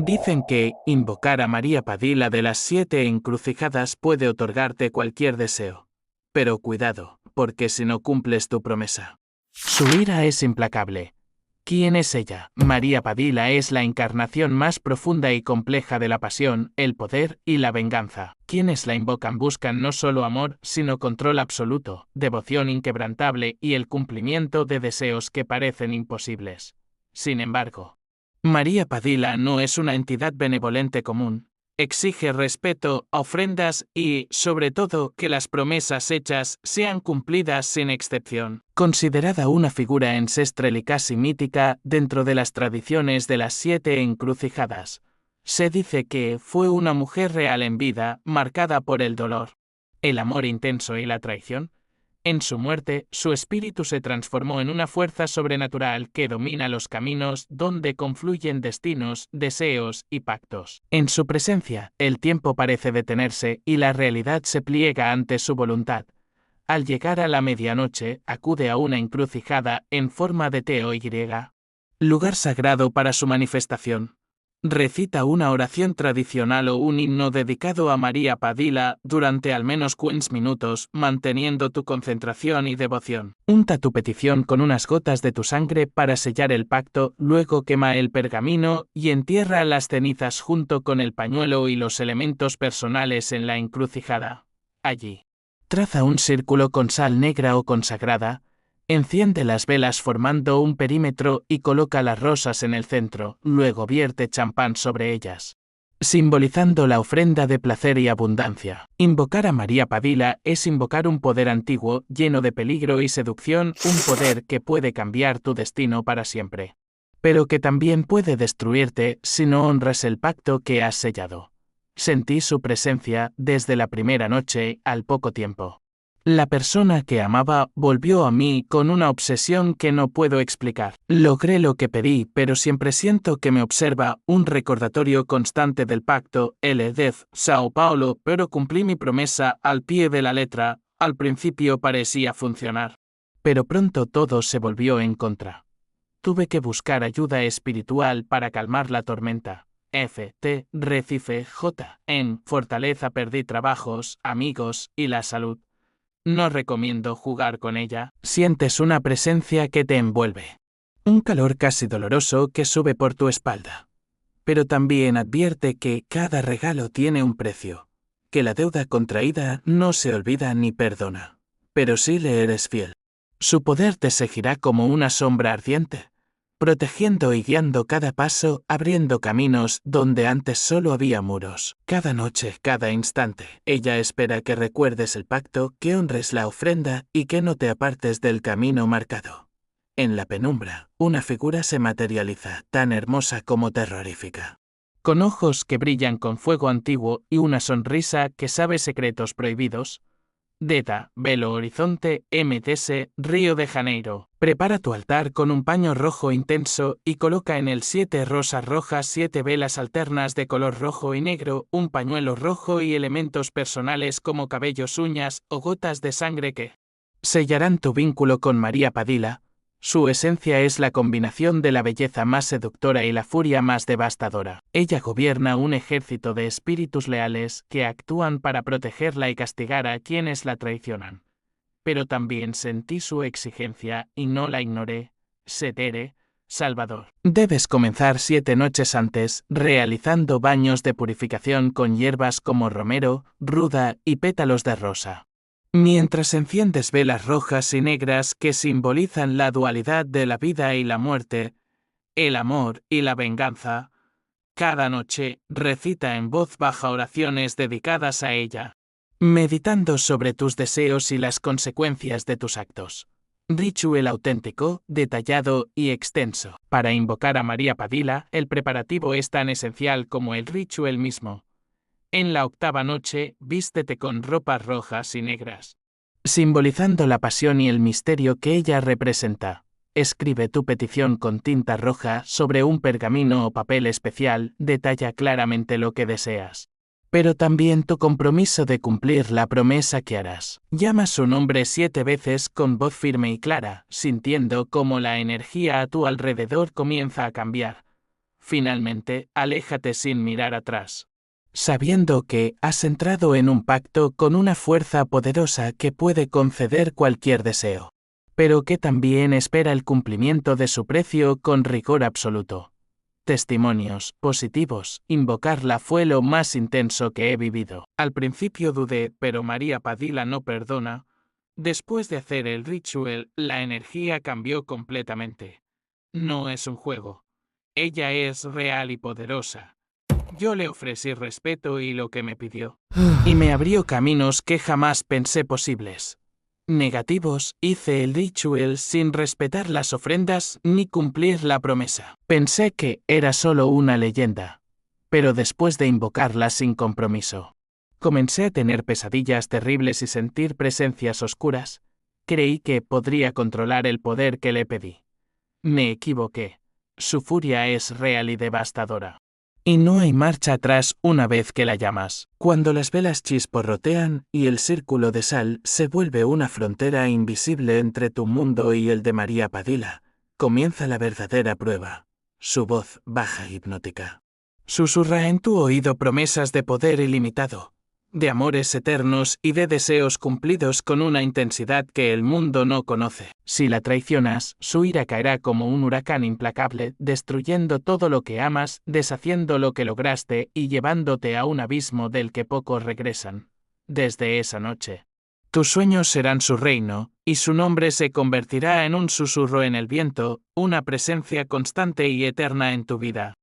Dicen que invocar a María Padilla de las 7 encrucijadas puede otorgarte cualquier deseo. Pero cuidado, porque si no cumples tu promesa. Su ira es implacable. ¿Quién es ella? María Padilla es la encarnación más profunda y compleja de la pasión, el poder y la venganza. Quienes la invocan buscan no solo amor, sino control absoluto, devoción inquebrantable y el cumplimiento de deseos que parecen imposibles. Sin embargo, María Padilla no es una entidad benevolente común. Exige respeto, ofrendas y, sobre todo, que las promesas hechas sean cumplidas sin excepción. Considerada una figura ancestral y casi mítica dentro de las tradiciones de las 7 encrucijadas, se dice que fue una mujer real en vida, marcada por el dolor, el amor intenso y la traición. En su muerte, su espíritu se transformó en una fuerza sobrenatural que domina los caminos donde confluyen destinos, deseos y pactos. En su presencia, el tiempo parece detenerse y la realidad se pliega ante su voluntad. Al llegar a la medianoche, acude a una encrucijada en forma de T o Y, lugar sagrado para su manifestación. Recita una oración tradicional o un himno dedicado a María Padilla durante al menos 15 minutos, manteniendo tu concentración y devoción. Unta tu petición con unas gotas de tu sangre para sellar el pacto, luego quema el pergamino y entierra las cenizas junto con el pañuelo y los elementos personales en la encrucijada. Allí, traza un círculo con sal negra o consagrada. Enciende las velas formando un perímetro y coloca las rosas en el centro, luego vierte champán sobre ellas, simbolizando la ofrenda de placer y abundancia. Invocar a María Padilla es invocar un poder antiguo, lleno de peligro y seducción, un poder que puede cambiar tu destino para siempre, pero que también puede destruirte si no honras el pacto que has sellado. Sentí su presencia desde la primera noche al poco tiempo. La persona que amaba volvió a mí con una obsesión que no puedo explicar. Logré lo que pedí, pero siempre siento que me observa, un recordatorio constante del pacto, LDF, Sao Paulo, pero cumplí mi promesa al pie de la letra. Al principio parecía funcionar, pero pronto todo se volvió en contra. Tuve que buscar ayuda espiritual para calmar la tormenta. F.T. Recife J. En Fortaleza perdí trabajos, amigos y la salud. No recomiendo jugar con ella. Sientes una presencia que te envuelve. Un calor casi doloroso que sube por tu espalda. Pero también advierte que cada regalo tiene un precio. Que la deuda contraída no se olvida ni perdona. Pero sí le eres fiel. Su poder te seguirá como una sombra ardiente, protegiendo y guiando cada paso, abriendo caminos donde antes solo había muros. Cada noche, cada instante, ella espera que recuerdes el pacto, que honres la ofrenda y que no te apartes del camino marcado. En la penumbra, una figura se materializa, tan hermosa como terrorífica. Con ojos que brillan con fuego antiguo y una sonrisa que sabe secretos prohibidos. Deta, Belo Horizonte, MTS, Río de Janeiro. Prepara tu altar con un paño rojo intenso y coloca en él 7 rosas rojas, 7 velas alternas de color rojo y negro, un pañuelo rojo y elementos personales como cabellos, uñas o gotas de sangre que sellarán tu vínculo con María Padilla. Su esencia es la combinación de la belleza más seductora y la furia más devastadora. Ella gobierna un ejército de espíritus leales que actúan para protegerla y castigar a quienes la traicionan. Pero también sentí su exigencia y no la ignoré. Setere, Salvador. Debes comenzar 7 noches antes, realizando baños de purificación con hierbas como romero, ruda y pétalos de rosa. Mientras enciendes velas rojas y negras que simbolizan la dualidad de la vida y la muerte, el amor y la venganza, cada noche recita en voz baja oraciones dedicadas a ella, meditando sobre tus deseos y las consecuencias de tus actos. Ritual auténtico, detallado y extenso. Para invocar a María Padilla, el preparativo es tan esencial como el ritual mismo. En la 8ª noche, vístete con ropas rojas y negras, simbolizando la pasión y el misterio que ella representa. Escribe tu petición con tinta roja sobre un pergamino o papel especial, detalla claramente lo que deseas, pero también tu compromiso de cumplir la promesa que harás. Llama su nombre 7 veces con voz firme y clara, sintiendo cómo la energía a tu alrededor comienza a cambiar. Finalmente, aléjate sin mirar atrás, sabiendo que has entrado en un pacto con una fuerza poderosa que puede conceder cualquier deseo, pero que también espera el cumplimiento de su precio con rigor absoluto. Testimonios positivos. Invocarla fue lo más intenso que he vivido. Al principio dudé, pero María Padilla no perdona. Después de hacer el ritual, la energía cambió completamente. No es un juego. Ella es real y poderosa. Yo le ofrecí respeto y lo que me pidió. Y me abrió caminos que jamás pensé posibles. Negativos, hice el ritual sin respetar las ofrendas ni cumplir la promesa. Pensé que era solo una leyenda. Pero después de invocarla sin compromiso, comencé a tener pesadillas terribles y sentir presencias oscuras. Creí que podría controlar el poder que le pedí. Me equivoqué. Su furia es real y devastadora. Y no hay marcha atrás una vez que la llamas. Cuando las velas chisporrotean y el círculo de sal se vuelve una frontera invisible entre tu mundo y el de María Padilla, comienza la verdadera prueba. Su voz baja e hipnótica susurra en tu oído promesas de poder ilimitado, de amores eternos y de deseos cumplidos con una intensidad que el mundo no conoce. Si la traicionas, su ira caerá como un huracán implacable, destruyendo todo lo que amas, deshaciendo lo que lograste y llevándote a un abismo del que pocos regresan. Desde esa noche, tus sueños serán su reino, y su nombre se convertirá en un susurro en el viento, una presencia constante y eterna en tu vida.